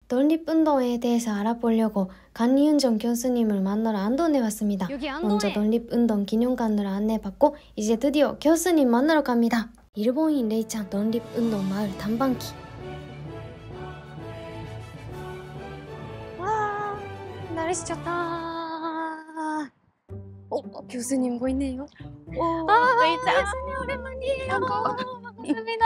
독립운동에 대해서 알아보려고 간이윤정 교수님을 만나러 안동에 왔습니다. 먼저 독립운동 기념관으로 안내받고 이제 드디어 교수님 만나러 갑니다. 일본인 레이짱 독립운동 마을 탐방기. 와, 날씨 좋다. 교수님 보이네요. 레이짱. 교수님 오랜만이에요. 반갑습니다.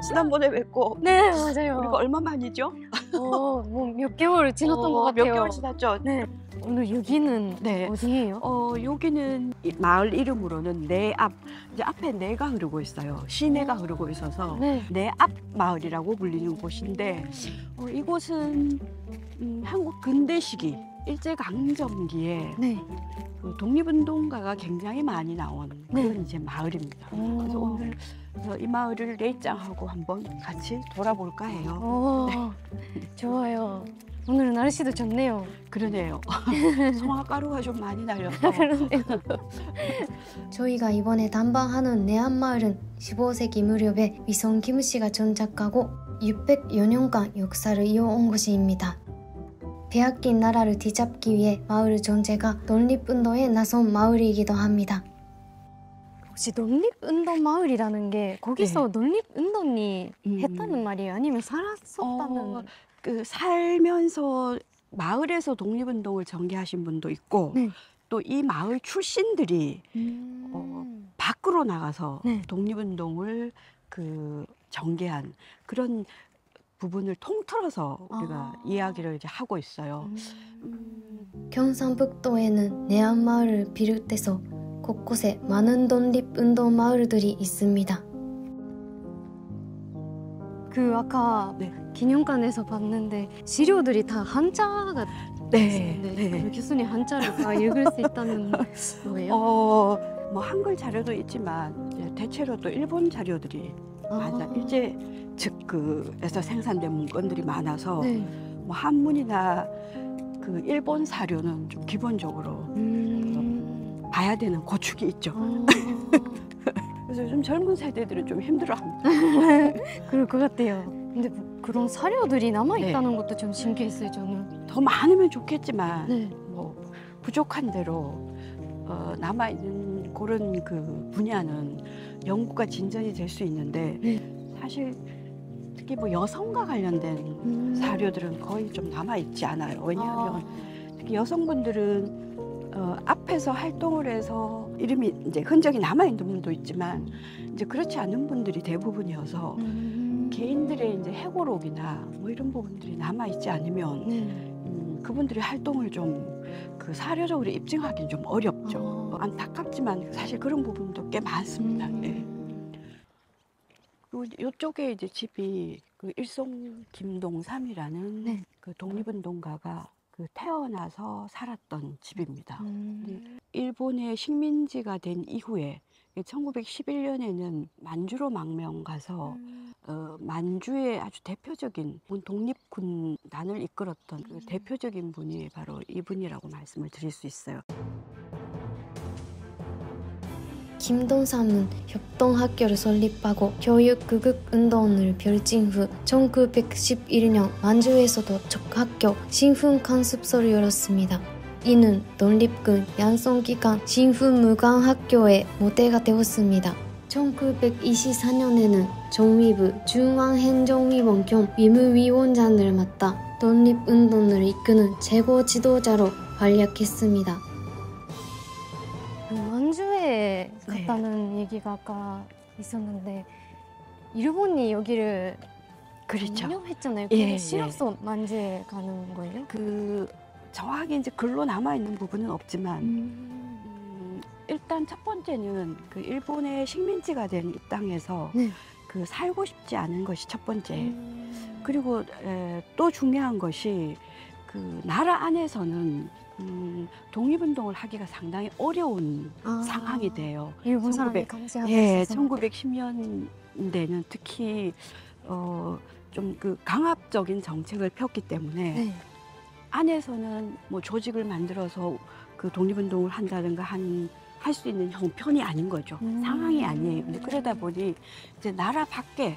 지난번에 뵙고. 네, 맞아요. 우리가 얼마 만이죠? 뭐 몇 개월 지났던 것 같아요. 몇 개월 지났죠? 네. 오늘 여기는 네. 어디예요? 여기는 마을 이름으로는 내앞, 이제 앞에 내가 흐르고 있어요. 시내가 흐르고 있어서 네. 내앞 마을이라고 불리는 곳인데 이곳은 한국 근대 시기 일제강점기에 네. 그 독립운동가가 굉장히 많이 나온 그런 네. 이제 마을입니다. 그래서 오늘 이 마을을 레이짱하고 한번 같이 돌아볼까 해요. 좋아요. 오늘 날씨도 좋네요. 그러네요. 송화가루가 좀 많이 날려서. 그러네요. 저희가 이번에 담방하는 내암마을은 15세기 무렵에 위성 김씨가 정착하고 600여 년간 역사를 이어온 곳입니다. 빼앗긴 나라를 뒤잡기 위해 마을 전체가 독립운동에 나선 마을이기도 합니다. 혹시 독립운동 마을이라는 게 거기서 네. 독립운동이 했다는 말이에요? 아니면 살았었다는? 살면서 마을에서 독립운동을 전개하신 분도 있고 네. 또 이 마을 출신들이 밖으로 나가서 네. 독립운동을 전개한 그런 부분을 통틀어서 우리가 이야기를 이제 하고 있어요. 경상북도에는 내암마을을 비롯해서 곳곳에 많은 독립운동 마을들이 있습니다. 아까 네. 기념관에서 봤는데資料들이 다 한자가 네. 있는데 교수님 한자를 다 읽을 수 있다는 거예요? 뭐 한글 자료도 있지만 이제 대체로 또 일본 자료들이 많아. 일제 측에서 생산된 문건들이 많아서 네. 뭐 한문이나 일본 사료는 좀 기본적으로 봐야 되는 고축이 있죠. 그래서 요즘 젊은 세대들은 좀 힘들어합니다. 그럴 것 같아요. 근데 그런 사료들이 남아있다는 것도 좀 신기했어요, 저는. 더 많으면 좋겠지만 네. 뭐 부족한 대로 남아있는 그런 분야는 연구가 진전이 될 수 있는데 사실 특히 뭐 여성과 관련된 사료들은 거의 좀 남아있지 않아요. 왜냐하면 특히 여성분들은 앞에서 활동을 해서 이름이 이제 흔적이 남아있는 분도 있지만 이제 그렇지 않은 분들이 대부분이어서 개인들의 이제 해고록이나 뭐 이런 부분들이 남아있지 않으면 그분들의 활동을 좀 사료적으로 입증하기는 좀 어렵죠. 안타깝지만 사실 그런 부분도 꽤 많습니다. 그리고 이쪽에 이제 집이 일송 김동삼이라는 독립운동가가 태어나서 살았던 집입니다. 일본의 식민지가 된 이후에 1911년에는 만주로 망명 가서 만주의 아주 대표적인 독립군단을 이끌었던 대표적인 분이 바로 이분이라고 말씀을 드릴 수 있어요. 김동삼은 협동학교를 설립하고 교육극운동을 펼친 후 1911년 만주에서도 첫 학교 신훈관습소를 열었습니다. 이는 독립군 양성기관 신훈무관학교의 모태가 되었습니다. 1924년에는 정위부 중앙행정위원 겸 위무위원장을 맡아 독립운동을 이끄는 최고 지도자로 활약했습니다. 만주에 갔다는 얘기가 아까 있었는데 일본이 여기를 점령했잖아요. 그게 싫어서 만주에 가는 거예요? 정확히 이제 글로 남아있는 부분은 없지만 일단 첫 번째는 일본의 식민지가 된 이 땅에서 살고 싶지 않은 것이 첫 번째. 그리고 또 중요한 것이 나라 안에서는 독립운동을 하기가 상당히 어려운 상황이 돼요. 일본 사람이 감시하고 있어서. 1910년대는 특히 좀 강압적인 정책을 폈기 때문에 안에서는 뭐 조직을 만들어서 독립운동을 한다든가 할 수 있는 형편이 아닌 거죠. 상황이 아니에요. 근데 그러다 보니 이제 나라 밖에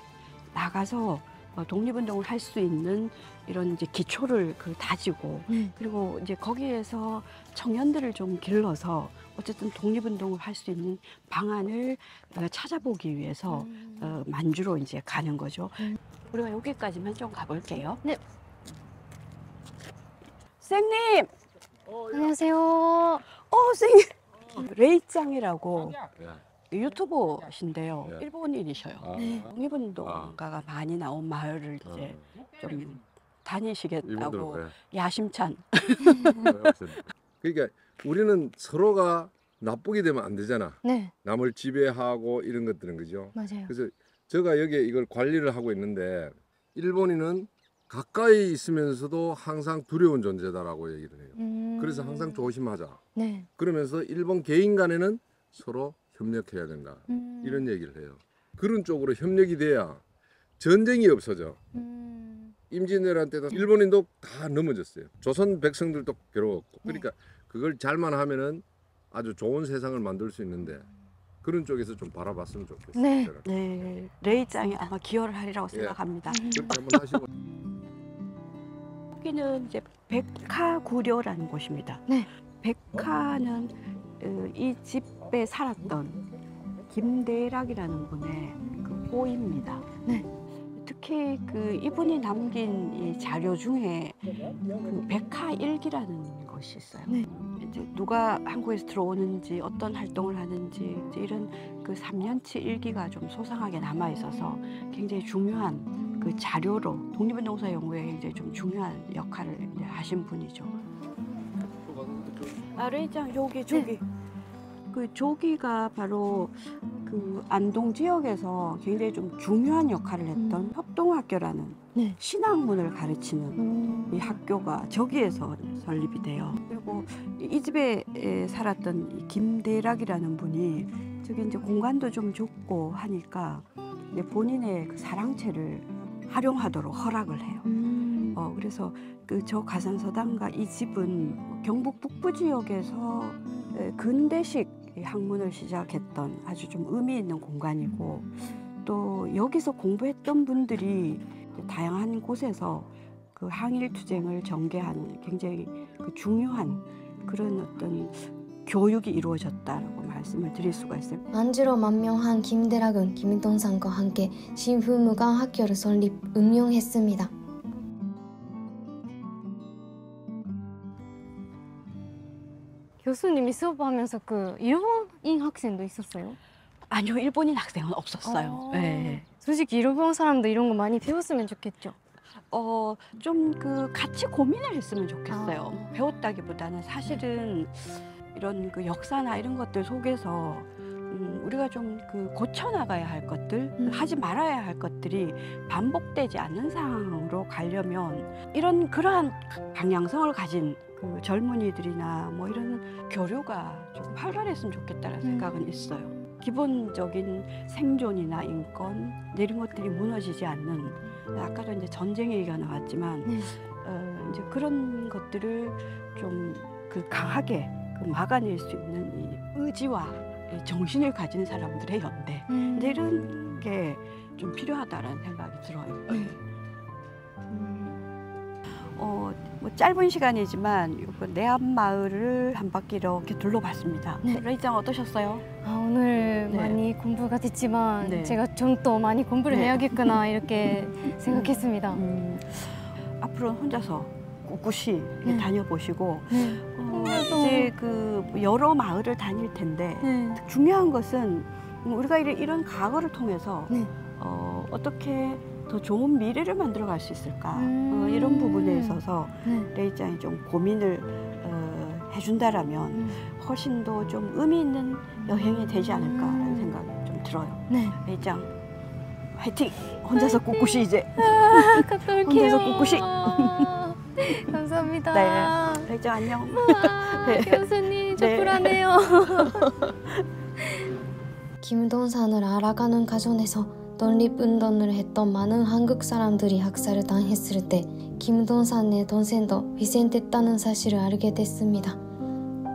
나가서 독립운동을 할 수 있는 이런 이제 기초를 다지고 그리고 이제 거기에서 청년들을 좀 길러서 어쨌든 독립운동을 할 수 있는 방안을 찾아보기 위해서 만주로 이제 가는 거죠. 우리가 여기까지만 좀 가볼게요. 네. 선생님! 안녕하세요. 선생님! 레이짱이라고 유튜버신데요. 일본인이셔요. 독립운동가가 많이 나온 마을을 이제 좀 다니시겠다고 야심찬. 그러니까 우리는 서로가 나쁘게 되면 안 되잖아. 네. 남을 지배하고 이런 것들은 그죠. 맞아요. 그래서 제가 여기에 이걸 관리를 하고 있는데 일본인은 가까이 있으면서도 항상 두려운 존재다라고 얘기를 해요. 그래서 항상 조심하자. 네. 그러면서 일본 개인 간에는 서로 협력해야 된다. 이런 얘기를 해요. 그런 쪽으로 협력이 돼야 전쟁이 없어져. 임진왜란 때도 일본인도 다 넘어졌어요. 조선 백성들도 괴로웠고. 그러니까 그걸 잘만 하면은 아주 좋은 세상을 만들 수 있는데 그런 쪽에서 좀 바라봤으면 좋겠어요. 네. 네, 레이짱이 아마 기여를 하리라고 생각합니다. 그렇게 한번 하시고. 여기는 이제 백화구려라는 곳입니다. 네. 백화는 이 집에 살았던 김대락이라는 분의 꼬입니다. 네. 특히 이분이 남긴 이 자료 중에 백화일기라는 것이 있어요. 네. 이제 누가 한국에서 들어오는지 어떤 활동을 하는지 이제 이런 3년치 일기가 좀 소상하게 남아 있어서 굉장히 중요한 자료로 독립운동사 연구에 굉장히 좀 중요한 역할을 이제 하신 분이죠. 레이짱 저기 조기가 바로 안동 지역에서 굉장히 좀 중요한 역할을 했던 협동학교라는 신학문을 가르치는 이 학교가 저기에서 설립이 돼요. 그리고 이 집에 살았던 이 김대락이라는 분이 저기 이제 공간도 좀 좁고 하니까 이제 본인의 사랑채를 활용하도록 허락을 해요. 그래서 저 가산서당과 이 집은 경북 북부 지역에서 근대식 학문을 시작했던 아주 좀 의미 있는 공간이고 또 여기서 공부했던 분들이 다양한 곳에서 항일투쟁을 전개한 굉장히 중요한 그런 어떤 교육이 이루어졌다라고 말씀을 드릴 수가 있어요. 만주로 만명한 김대락은 김동산과 함께 신부무관학교를 설립, 운영했습니다. 교수님이 수업하면서 일본인 학생도 있었어요? 아니요, 일본인 학생은 없었어요. 네. 솔직히 일본 사람도 이런 거 많이 배웠으면 좋겠죠? 좀 같이 고민을 했으면 좋겠어요. 배웠다기보다는 사실은 이런 역사나 이런 것들 속에서 우리가 좀 고쳐나가야 할 것들, 하지 말아야 할 것들이 반복되지 않는 상황으로 가려면 그러한 방향성을 가진 젊은이들이나 뭐 이런 교류가 좀 활발했으면 좋겠다는 생각은 있어요. 기본적인 생존이나 인권 이런 것들이 무너지지 않는, 아까도 이제 전쟁 얘기가 나왔지만 이제 그런 것들을 좀 강하게 막아낼 수 있는 이 의지와 이 정신을 가진 사람들의 연대 이런 게 좀 필요하다라는 생각이 들어요. 뭐 짧은 시간이지만 내암 마을을 한 바퀴 이렇게 둘러봤습니다. 레이짱 어떠셨어요? 오늘 많이 공부가 됐지만 제가 좀 더 많이 공부를 해야겠구나 이렇게 생각했습니다. 앞으로는 혼자서 꿋꿋이 다녀보시고 이제 여러 마을을 다닐 텐데 중요한 것은 우리가 이런 과거를 통해서 어떻게 더 좋은 미래를 만들어갈 수 있을까 이런 부분에 있어서 레이짱이 좀 고민을 해준다라면 훨씬 더 좀 의미 있는 여행이 되지 않을까라는 생각이 좀 들어요. 레이짱 화이팅! 혼자서 꿋꿋이 이제 갔다 올게요. 혼자서 꿋꿋이. 감사합니다. 네, 레이짱 안녕. 교수님 저 불안해요. 김동산을 알아가는 과정에서 독립운동을 했던 많은 한국 사람들이 학살을 당했을 때 김동산의 동생도 희생됐다는 사실을 알게 됐습니다.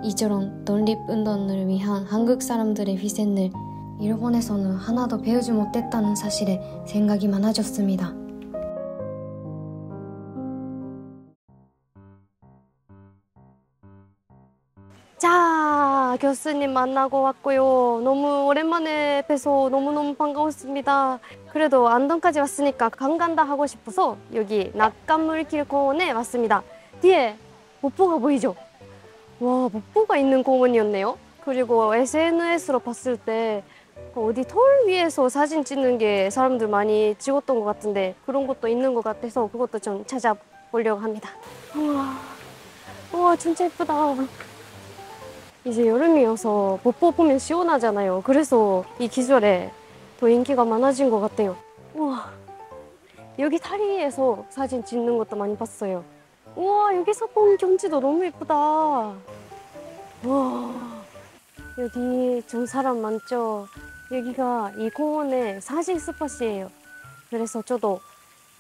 이처럼 독립운동을 위한 한국 사람들의 희생을 일본에서는 하나도 배우지 못했다는 사실에 생각이 많아졌습니다. 자, 교수님 만나고 왔고요. 너무 오랜만에 뵈서 너무너무 반가웠습니다. 그래도 안동까지 왔으니까 강 간다 하고 싶어서 여기 낙간물길 공원에 왔습니다. 뒤에 목포가 보이죠? 와, 목포가 있는 공원이었네요. 그리고 SNS로 봤을 때 어디 돌 위에서 사진 찍는 게 사람들 많이 찍었던 것 같은데 그런 것도 있는 것 같아서 그것도 좀 찾아보려고 합니다. 우와, 진짜 예쁘다. 이제 여름이어서 목포 보면 시원하잖아요. 그래서 이 계절에 더 인기가 많아진 것 같아요. 우와, 여기 다리에서 사진 찍는 것도 많이 봤어요. 우와, 여기서 본 경치도 너무 예쁘다. 우와, 여기 좀 사람 많죠? 여기가 이 공원의 사진 스팟이에요. 그래서 저도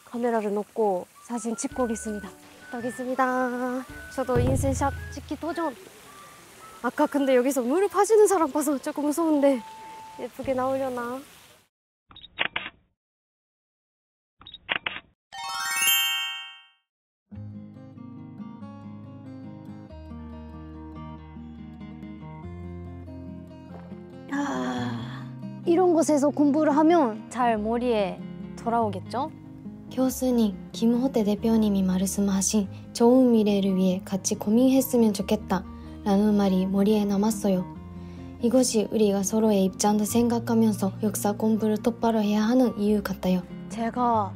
카메라를 놓고 사진 찍고 오겠습니다. 저도 인생샷 찍기 도전. 아까 근데 여기서 물을 파시는 사람 봐서 조금 무서운데 예쁘게 나오려나? 이런 곳에서 공부를 하면 잘 머리에 돌아오겠죠? 교수님, 김호태 대표님이 말씀하신 좋은 미래를 위해 같이 고민했으면 좋겠다 라는 말이 머리에 남았어요. 이것이 우리가 서로의 입장도 생각하면서 역사 공부를 똑바로 해야 하는 이유 같아요. 제가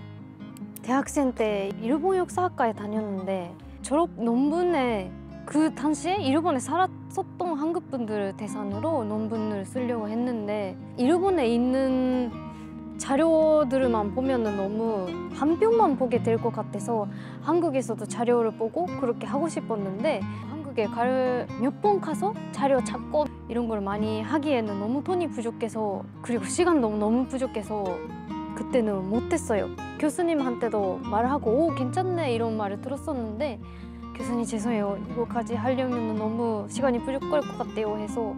대학생 때 일본 역사학과에 다녔는데 졸업 논문에 그 당시에 일본에 살았었던 한국 분들을 대상으로 논문을 쓰려고 했는데 일본에 있는 자료들만 보면은 너무 한 편만 보게 될 것 같아서 한국에서도 자료를 보고 그렇게 하고 싶었는데 한국에 몇 번 가서 자료 찾고 이런 걸 많이 하기에는 너무 돈이 부족해서 그리고 시간도 너무 부족해서 그때는 못했어요. 교수님한테도 말하고 오 괜찮네 이런 말을 들었었는데 교수님 죄송해요. 이거까지 하려면 너무 시간이 부족할 것 같아요 해서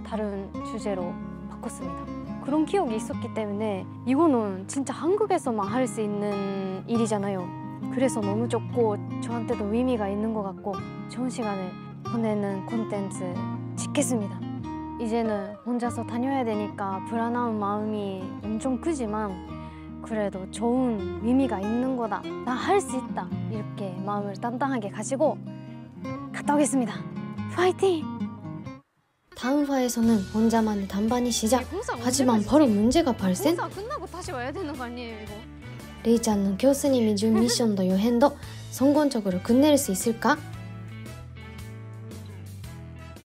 다른 주제로 바꿨습니다. 그런 기억이 있었기 때문에 이거는 진짜 한국에서만 할 수 있는 일이잖아요. 그래서 너무 좋고 저한테도 의미가 있는 것 같고 좋은 시간을 보내는 콘텐츠 찍겠습니다. 이제는 혼자서 다녀야 되니까 불안한 마음이 엄청 크지만 그래도 좋은 의미가 있는 거다. 나 할 수 있다. 이렇게 마음을 단단하게 가지고 갔다 오겠습니다. 파이팅! 다음 화에서는 혼자만의 단반이 시작. 하지만 바로 문제가 발생? 공사 끝나고 다시 와야 되는 거 아니에요, 이거? 레이짱은 교수님이 준 미션도 여행도 성공적으로 끝낼 수 있을까?